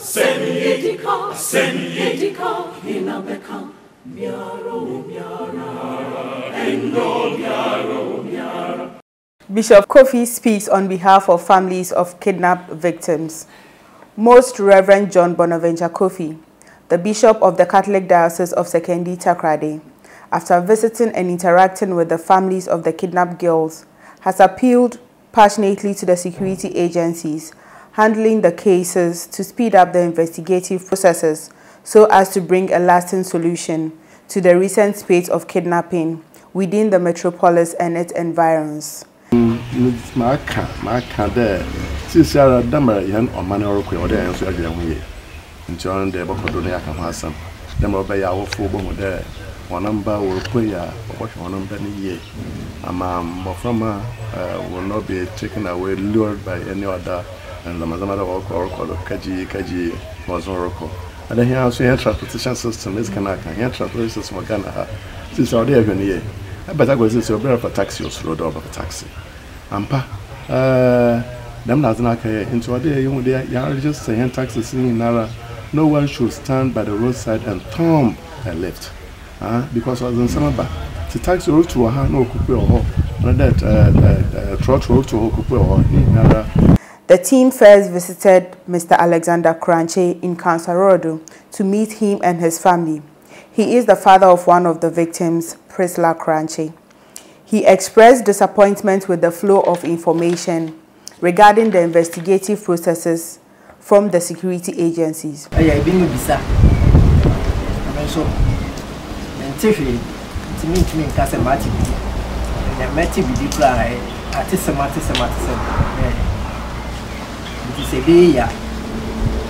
Bishop Kwofie speaks on behalf of families of kidnapped victims. Most Reverend John Bonaventure Kwofie, the Bishop of the Catholic Diocese of Sekondi Takoradi, after visiting and interacting with the families of the kidnapped girls, has appealed passionately to the security agencies handling the cases to speed up the investigative processes so as to bring a lasting solution to the recent spate of kidnapping within the metropolis and its environs. Will not be taken away, lured by any other, and the Mazamada or Kaji was Oracle. And then here also the transportation system is Kanaka, here transportation system of Ghana. Since our day even here, I better go to your for taxi or road over for taxi. Ampa, them Nazanaka into a day, you are just saying taxis in Nara. No one should stand by the roadside and thumb a lift. Because I was in summer. The taxi road to a no coupe The team first visited Mr. Alexander Kranche in Kansarodo to meet him and his family. He is the father of one of the victims, Priscilla Kranche. He expressed disappointment with the flow of information regarding the investigative processes from the security agencies. To me, Casamati, and I met him with the fly at the Samatis. It is a day,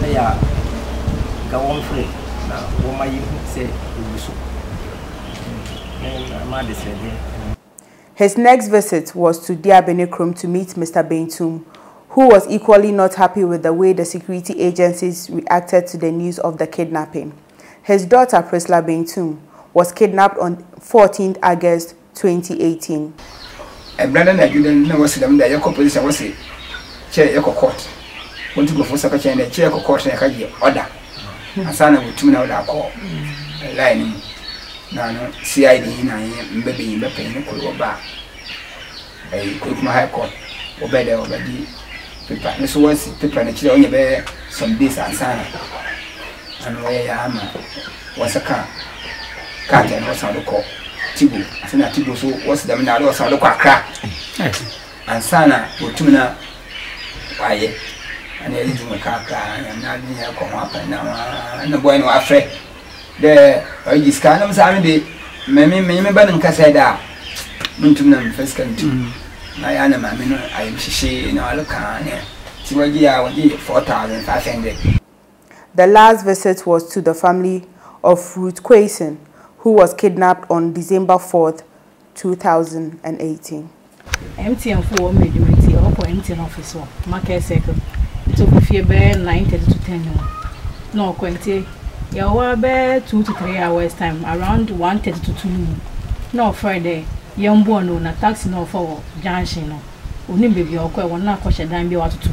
they are go on free. Now, what my you say, his next visit was to Diabenekrum to meet Mr. Bentum, who was equally not happy with the way the security agencies reacted to the news of the kidnapping. His daughter, Priscilla Bentum, was kidnapped on 14th August 2018. A brother that you didn't know was them that your police was it. Chair your court. Want to go for secretary and the chair court and a order. A son of 2 hours call. Lining. No, CID in a baby in the pain could go back. I quit my high court. Obey the paper. This was paper and chill only bear some days and sign. And where I am was a car. Can't and what's on the call. Tibu, I think Tibu, so what's the minute was on the crack. And Sana would tune up. Why, and they're using a car and not near come up and now, and the boy no afraid. There, I just can't say, Mammy Bannon Casada, Muntunum first come to my animal. I am she in all the car. She will give 4,500. The last visit was to the family of Ruth Quason, who was kidnapped on December 4th, 2018. MTN for medimenti or MTN office one market circle. To Kwofie be 9:30 to 10. No kwenti. Ya wa be 2 to 3 hours time around 1:30 to 2. No Friday. Yembo no na taxi no for junction no. Oni baby okwa won na kwhye dan bi watoto.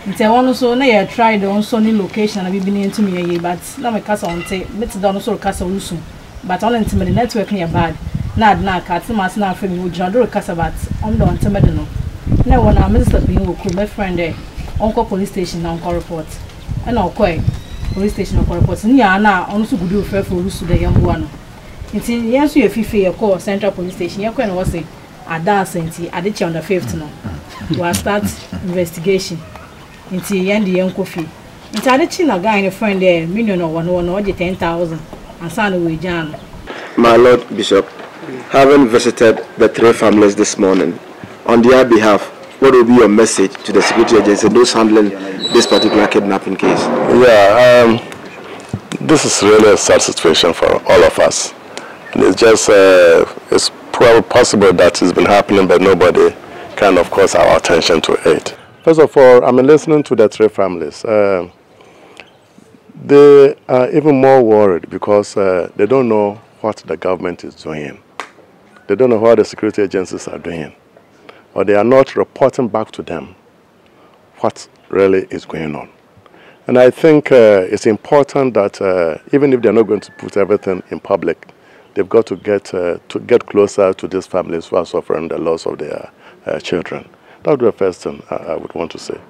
Nti won so na ye try the on so ni location na bibi ni ntumi ye but na me kasa onte meti down so kasa rusu but on ntimi the network near bad na kati mas na afemi wo jado kasa but on the ntimi de no na wona minister bin wo ku my friend there onko police station na onko report and okoi police station onko report ni ya na on so gudu ofe for rusu de yambo ano nti yen so ye fife ye call central police station ye ko na wo say ada senti adechi on the 5th no we start investigation. Inti yendi Kwofie. Inti adechi na guy friend there million or one 10,000 and son we jan. My Lord Bishop, having visited the 3 families this morning, on their behalf, what will be your message to the security agencies and those handling this particular kidnapping case? Yeah, this is really a sad situation for all of us. And it's just it's probably possible that it's been happening, but nobody can, of course, our attention to it. First of all, I'm listening to the 3 families. They are even more worried because they don't know what the government is doing. They don't know what the security agencies are doing. Or they are not reporting back to them what really is going on. And I think it's important that even if they're not going to put everything in public, they've got to get closer to these families who are suffering the loss of their children. That would be the first thing I would want to say.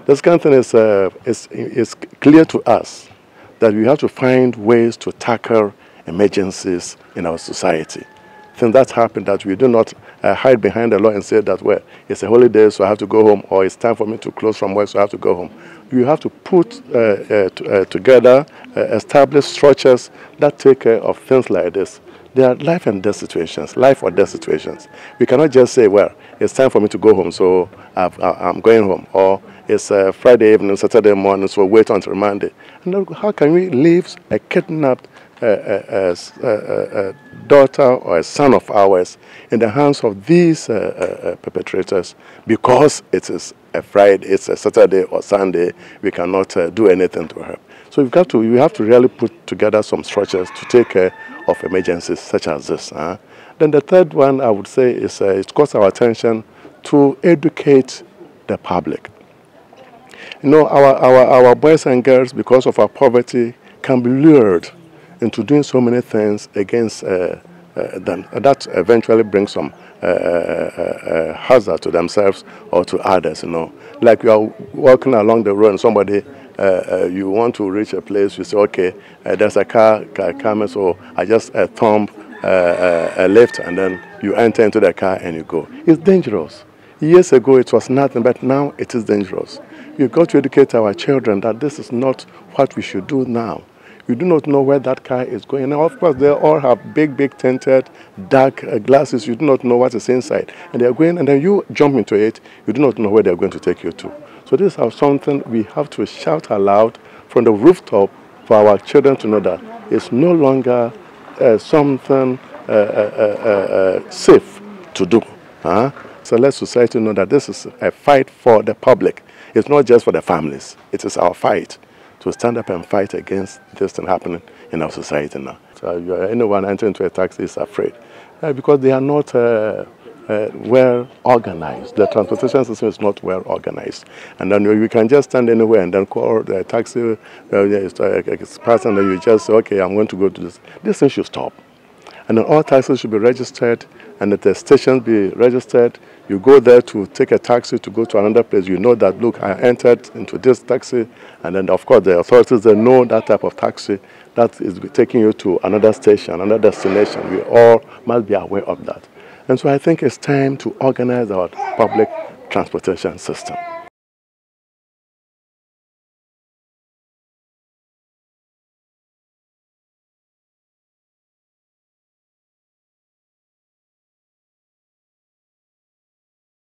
The second thing is it's clear to us that we have to find ways to tackle emergencies in our society. I think that's happened, that we do not hide behind the law and say that, well, it's a holiday, so I have to go home, or it's time for me to close from work, so I have to go home. You have to put together, establish structures that take care of things like this. There are life and death situations, life or death situations. We cannot just say, well, it's time for me to go home, so I'm going home, or it's Friday evening, Saturday morning, so wait until Monday. And how can we leave a kidnapped daughter or a son of ours in the hands of these perpetrators because it is a Friday, it's a Saturday or Sunday, we cannot do anything to her. So we have to really put together some structures to take care of emergencies such as this. Then the third one I would say is it calls our attention to educate the public. You know, our boys and girls, because of our poverty, can be lured into doing so many things against them. That eventually brings some hazard to themselves or to others, you know. Like you are walking along the road and somebody, you want to reach a place, you say, okay, there's a car coming, so I just thumb a lift and then you enter into the car and you go. It's dangerous. Years ago it was nothing, but now it is dangerous. We've got to educate our children that this is not what we should do now. You do not know where that car is going. Now, of course, they all have big tinted, dark glasses. You do not know what is inside. And they are going, and then you jump into it. You do not know where they are going to take you to. So this is something we have to shout aloud from the rooftop for our children to know that it's no longer something safe to do. So let society know that this is a fight for the public. It's not just for the families. It is our fight to stand up and fight against this thing happening in our society now. So anyone entering into a taxi is afraid because they are not well organized. The transportation system is not well organized. And then you can just stand anywhere and then call the taxi person and you just say, okay, I'm going to go to this. This thing should stop. And then all taxis should be registered and at the stations be registered. You go there to take a taxi to go to another place. You know that, look, I entered into this taxi. And then, of course, the authorities, they know that type of taxi that is taking you to another station, another destination. We all must be aware of that. And so I think it's time to organize our public transportation system.